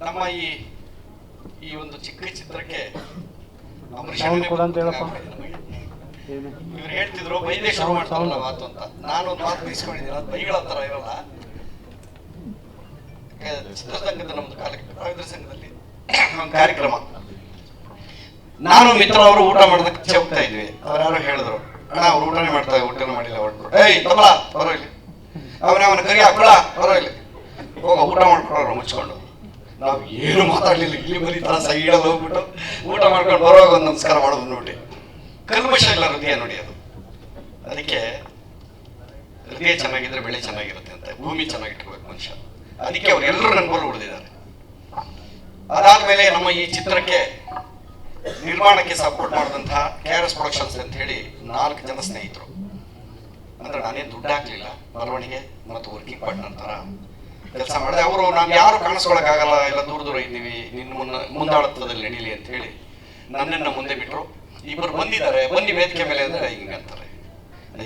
ನಮ್ಮ ಈ ಒಂದು ಚಿಕ್ಕ ಚಿತ್ರಕ್ಕೆ ಇವ್ರು ಹೇಳ್ತಿದ್ರು ಬೈದೇ ಶುರು ಮಾಡ್ತಾರಲ್ಲ ಮಾತು ಅಂತ. ನಾನು ಒಂದು ಮಾತು ಬಯಸ್ಕೊಂಡಿದ್ದೀನಿ, ಅದು ಬೈಗಳ ಹತ್ರ ಇರಲ್ಲ. ಚಿತ್ರಸಂಘದ ನಮ್ದು ಕಲಾವಿದರ ಸಂಘದಲ್ಲಿ ಒಂದು ಕಾರ್ಯಕ್ರಮ, ನಾನು ಮಿತ್ರ ಅವರು ಊಟ ಮಾಡೋದಕ್ಕೆ ಹೋಗ್ತಾ ಇದ್ವಿ. ಅವ್ರು ಯಾರು ಹೇಳಿದ್ರು, ಅಣ್ಣ ಅವ್ರು ಊಟನೇ ಮಾಡ್ತಾರೆ, ಊಟನೇ ಮಾಡಿಲ್ಲ ಹೊರಟ್ರು. ಏಯ್ ತಬಲ ಬರೋಇಲ್ಲಿ, ಅವನ ಕರಿ ಹಾಕೊಳ ಬರೋಇಲ್ಲಿ, ಹೋಗ ಊಟ ಮಾಡ್ಕೊಳೋರು ಮುಚ್ಕೊಂಡು. ನಾವು ಏನು ಮಾತಾಡ್ಲಿಲ್ಲ, ಇಲ್ಲಿ ಬರೀ ತರ ಸೈಡಲ್ಲಿ ಹೋಗ್ಬಿಟ್ಟು ಊಟ ಮಾಡ್ಕೊಂಡು ಬರುವಾಗ ಒಂದು ನಮಸ್ಕಾರ ಮಾಡೋದು ನೋಡಿ. ಕಲ್ಮಶ ಇಲ್ಲ ಹೃದಯ ನೋಡಿ ಅದು. ಅದಕ್ಕೆ ಹೃದಯ ಚೆನ್ನಾಗಿದ್ರೆ ಬೆಳೆ ಚೆನ್ನಾಗಿರುತ್ತೆ ಅಂತ, ಭೂಮಿ ಚೆನ್ನಾಗಿಟ್ಕೋಬೇಕು ಮನುಷ್ಯ. ಅದಕ್ಕೆ ಅವ್ರು ಎಲ್ಲರೂ ನನ್ಗೋಲು ಉಳಿದಿದ್ದಾರೆ. ಅದಾದ್ಮೇಲೆ ನಮ್ಮ ಈ ಚಿತ್ರಕ್ಕೆ ನಿರ್ಮಾಣಕ್ಕೆ ಸಪೋರ್ಟ್ ಮಾಡಿದಂತಹ KRS ಪ್ರೊಡಕ್ಷನ್ಸ್ ಅಂತ ಹೇಳಿ 4 ಜನ ಸ್ನೇಹಿತರು. ಅಂದ್ರೆ ನಾನೇನು ದುಡ್ಡು ಹಾಕ್ಲಿಲ್ಲ, ಬರವಣಿಗೆ ಮತ್ತು ವರ್ಕಿಂಗ್ ಪಾರ್ಟ್ನರ್ ತರ ಕೆಲಸ ಮಾಡಿದೆ. ಅವರು ನಾವು ಯಾರು ಕಾಣಿಸ್ಕೊಳಕ್ಕಾಗಲ್ಲ, ಎಲ್ಲ ದೂರ ದೂರ ಇದ್ದೀವಿ, ನಿನ್ನ ಮುಂದಾಳತ್ವದಲ್ಲಿ ನಡೀಲಿ ಅಂತ ಹೇಳಿ ನನ್ನನ್ನ ಮುಂದೆ ಬಿಟ್ಟರು. ಇಬ್ಬರು ಬಂದಿದ್ದಾರೆ, ಬನ್ನಿ ವೇದಿಕೆ ಮೇಲೆ ಅಂದ್ರೆ ಹಿಂಗಂತಾರೆ,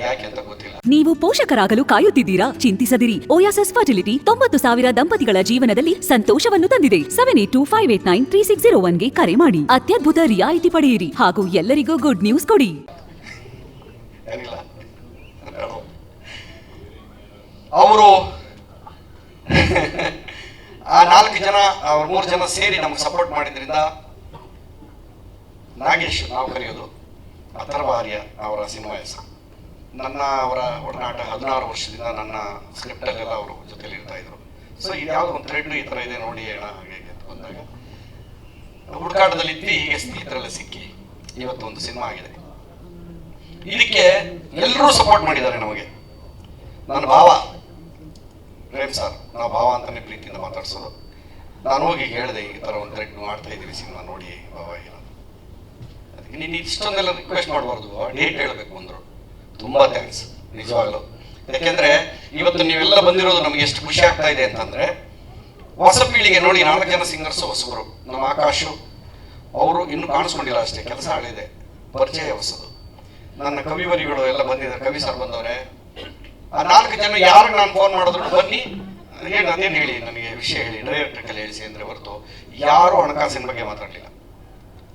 ಯಾಕೆ ಅಂತ ಗೊತ್ತಿಲ್ಲ. ನೀವು ಪೋಷಕರಾಗಲು ಕಾಯುತ್ತಿದ್ದೀರಾ? ಚಿಂತಿಸದಿರಿ. ಓಯಾಸಿಸ್ ಫರ್ಟಿಲಿಟಿ 90,000 ದಂಪತಿಗಳ ಜೀವನದಲ್ಲಿ ಸಂತೋಷವನ್ನು ತಂದಿದೆ. 7825893601 ಗೆ ಕರೆ ಮಾಡಿ, ಅತ್ಯದ್ಭುತ ರಿಯಾಯಿತಿ ಪಡೆಯಿರಿ ಹಾಗೂ ಎಲ್ಲರಿಗೂ ಗುಡ್ ನ್ಯೂಸ್ ಕೊಡಿ. ಅವರು ಆ 4 ಜನ, ಅವ್ರ 3 ಜನ ಸೇರಿ ನಮ್ಗೆ ಸಪೋರ್ಟ್ ಮಾಡಿದ್ರಿಂದ ನಾಗೇಶ್ ನಾವು ಕರೆಯೋದು, ಅಥರ್ವ ಆರ್ಯ ಅವರ ಸಿನಿಮಾ ಹೆಸರು. ಅವರ ಒಡನಾಟ 16 ವರ್ಷದಿಂದ ನನ್ನ ಸ್ಕ್ರಿಪ್ಟಲ್ಲೆಲ್ಲ ಅವರು ಜೊತೆಲಿ ಇರ್ತಾ ಇದ್ರು. ಸೊ ಇದು ಯಾವುದೋ ಒಂದು ಥ್ರೆಡ್ ಈ ಥರ ಇದೆ ನೋಡಿ ಅಣ್ಣ ಹಾಗೆ ಅಂತ ಬಂದಾಗ ಹುಡುಕಾಟದಲ್ಲಿ ಇದ್ದು ಹೀಗೆ ಸ್ನೇಹಿತರೆಲ್ಲ ಸಿಕ್ಕಿ ಇವತ್ತು ಒಂದು ಸಿನಿಮಾ ಆಗಿದೆ. ಇದಕ್ಕೆ ಎಲ್ಲರೂ ಸಪೋರ್ಟ್ ಮಾಡಿದ್ದಾರೆ ನಮಗೆ. ನನ್ನ ಭಾವ ಪ್ರೇಮ್ ಸರ್, ನಾವು ಭಾವ ಅಂತಾನೆ ಪ್ರೀತಿಯಿಂದ ಮಾತಾಡ್ಸೋದು. ನಾನು ಹೋಗಿ ಹೇಳಿದೆ, ಈ ಥರ ಒಂದು ಥ್ರೆಡ್ ಮಾಡ್ತಾ ಇದ್ದೀವಿ ಸಿನಿಮಾ ನೋಡಿ ಭಾವ ಏನೋ. ಅದಕ್ಕೆ ನೀನು ಇಷ್ಟೊಂದೆಲ್ಲ ರಿಕ್ವೆಸ್ಟ್ ಮಾಡಬಾರ್ದು, ಡೇಟ್ ಹೇಳಬೇಕು ಅಂದರು. ತುಂಬಾ ಥ್ಯಾಂಕ್ಸ್ ನಿಜವಾಗ್ಲು. ಯಾಕೆಂದ್ರೆ ಇವತ್ತು ನೀವೆಲ್ಲ ಬಂದಿರೋದು ನಮ್ಗೆ ಎಷ್ಟು ಖುಷಿ ಆಗ್ತಾ ಇದೆ ಅಂತಂದ್ರೆ, ಹೊಸ ಪೀಳಿಗೆ ನೋಡಿ 4 ಜನ ಸಿಂಗರ್ಸ್ ಹೊಸಬರು. ನಮ್ಮ ಆಕಾಶು ಅವರು ಇನ್ನೂ ಕಾಣಿಸ್ಕೊಂಡಿಲ್ಲ ಅಷ್ಟೇ, ಕೆಲಸ ಹಳಿದೆ, ಪರಿಚಯ ಹೊಸದು. ನನ್ನ ಕವಿವರಿಗಳು ಎಲ್ಲ ಬಂದಿದ್ದಾರೆ, ಕವಿ ಸರ್ ಬಂದವ್ರೆ. ಆ 4 ಜನ ಯಾರು ನಾನು ಫೋನ್ ಮಾಡಿದ್ರು ಬನ್ನಿ ಅದೇನು ಹೇಳಿ ನನಗೆ ವಿಷಯ ಹೇಳಿ, ಡೈರೆಕ್ಟರ್ಕಲ್ಲಿ ಹೇಳಿಸಿ ಅಂದ್ರೆ ಹೊರತು ಯಾರು ಹಣಕಾಸಿನ ಬಗ್ಗೆ ಮಾತಾಡಲಿಲ್ಲ.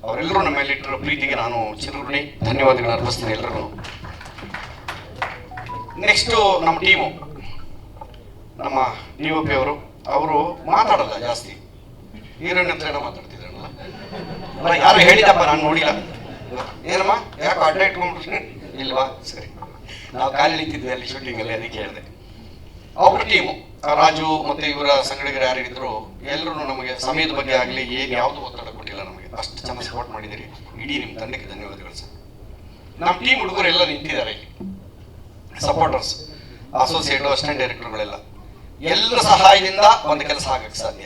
ಅವರೆಲ್ಲರೂ ನಮ್ಮ ಮೇಲಿಟ್ಟರು ಪ್ರೀತಿಗೆ ನಾನು ಚಿರಋಣಿ, ಧನ್ಯವಾದಗಳನ್ನ ಅರ್ಪಿಸ್ತೀನಿ ಎಲ್ಲರೂ. ನೆಕ್ಸ್ಟು ನಮ್ಮ ಟೀಮು, ನಮ್ಮ DOP ಅವರು ಮಾತಾಡಲ್ಲ ಜಾಸ್ತಿ, ಹೀರೋಯಿನ್ ಹತ್ರ ಏನೋ ಮಾತಾಡ್ತಿದ್ರಲ್ಲ, ಯಾರು ಹೇಳಿದಪ್ಪ ನಾನು ನೋಡಿಲ್ಲ. ಏನಮ್ಮ ಯಾಕೆ ಅಡ್ಡ ಇಟ್ಕೊಂಡ್ಬಿಟ್ರೆ ಇಲ್ವಾ? ಸರಿ, ನಾವು ಕಾಲಿ ನಿಂತಿದ್ವಿ ಅಲ್ಲಿ ಶೂಟಿಂಗಲ್ಲಿ, ಅದಕ್ಕೆ ಹೇಳಿದೆ. ಅವ್ರ ಟೀಮು ರಾಜು ಮತ್ತೆ ಇವರ ಸಂಗಡಿಗರು ಯಾರಿದ್ರು ಎಲ್ಲರೂ ನಮಗೆ ಸಮಯದ ಬಗ್ಗೆ ಆಗಲಿ ಏನು ಯಾವುದು ಒತ್ತಡ ಕೊಟ್ಟಿಲ್ಲ ನಮಗೆ. ಅಷ್ಟು ಚೆನ್ನಾಗಿ ಸಪೋರ್ಟ್ ಮಾಡಿದ್ದೀರಿ. ಇಡೀ ನಿಮ್ಮ ತಂಡಕ್ಕೆ ಧನ್ಯವಾದಗಳು ಸರ್. ನಮ್ಮ ಟೀಮ್ ಹುಡುಗರೆಲ್ಲ ನಿಂತಿದ್ದಾರೆ ಇಲ್ಲಿ, ಸಪೋರ್ಟರ್ಸ್, ಅಸೋಸಿಯೇಟ್, ಅಸಿಸ್ಟೆಂಟ್ ಡೈರೆಕ್ಟರ್ಗಳೆಲ್ಲ, ಎಲ್ಲರ ಸಹಾಯದಿಂದ ಒಂದು ಕೆಲಸ ಆಗಕ್ಕೆ ಸಾಧ್ಯ.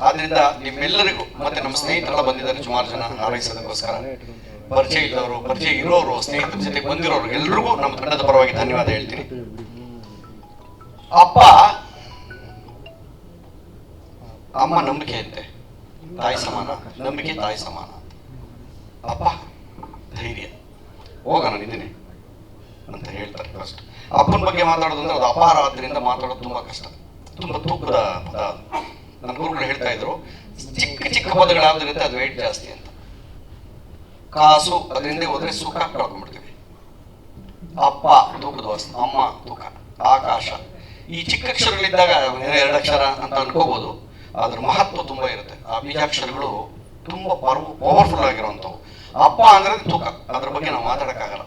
ಆದ್ರಿಂದ ನಿಮ್ಮೆಲ್ಲರಿಗೂ ಮತ್ತೆ ನಮ್ಮ ಸ್ನೇಹಿತರೆಲ್ಲ ಬಂದಿದ್ದಾರೆ ಸುಮಾರು ಜನ ಹಾರೈಸೋದಕ್ಕೋಸ್ಕರ. ಪರಿಚಯ ಇದ್ದವರು, ಪರಿಚಯ ಇರೋರು, ಸ್ನೇಹಿತರ ಜೊತೆ ಬಂದಿರೋರು ಎಲ್ರಿಗೂ ನಮ್ಮ ತಂಡದ ಪರವಾಗಿ ಧನ್ಯವಾದ ಹೇಳ್ತೀನಿ. ಅಮ್ಮ ನಂಬಿಕೆ ಅಂತೆ, ತಾಯಿ ಸಮಾನ, ನಂಬಿಕೆ ತಾಯಿ ಸಮಾನ. ಅಪ್ಪ ಧೈರ್ಯ, ಹೋಗೋಣ ನಿಂದಿನಿ ಅಂತ ಹೇಳ್ತಾರೆ ಫಸ್ಟ್. ಅಪ್ಪನ ಬಗ್ಗೆ ಮಾತಾಡೋದು ಅಂದ್ರೆ ಅದು ಅಪಾರ, ಆದ್ರಿಂದ ಮಾತಾಡೋದು ತುಂಬಾ ಕಷ್ಟ, ತುಂಬಾ ತೂಕದ ಪದ. ನನ್ನ ಗುರುಗಳು ಹೇಳ್ತಾ ಇದ್ರು, ಚಿಕ್ಕ ಚಿಕ್ಕ ಪದಗಳಾದ್ರಿಂದ ಅದು ವೇಟ್ ಜಾಸ್ತಿ ಅಂತ. ಕಾಸು ಅದರಿಂದ ಹೋದ್ರೆ ಸುಖ ಕಳ್ಕೊಂಡ್ಬಿಡ್ತೀವಿ. ಅಪ್ಪ ತೂಕದ ವಸ್ತು, ಅಮ್ಮ ತೂಕ, ಆಕಾಶ. ಈ ಚಿಕ್ಕ ಅಕ್ಷರಗಳಿದ್ದಾಗ 2 ಅಕ್ಷರ ಅಂತ ಅನ್ಕೋಬಹುದು, ಅದ್ರ ಮಹತ್ವ ತುಂಬಾ ಇರುತ್ತೆ. ಆ ಬೀಜಾಕ್ಷರಗಳು ತುಂಬಾ ಪವರ್ಫುಲ್ ಆಗಿರುವಂಥವು. ಅಪ್ಪ ಅಂದ್ರೆ ತೂಕ, ಅದ್ರ ಬಗ್ಗೆ ನಾವು ಮಾತಾಡಕ್ಕಾಗಲ್ಲ.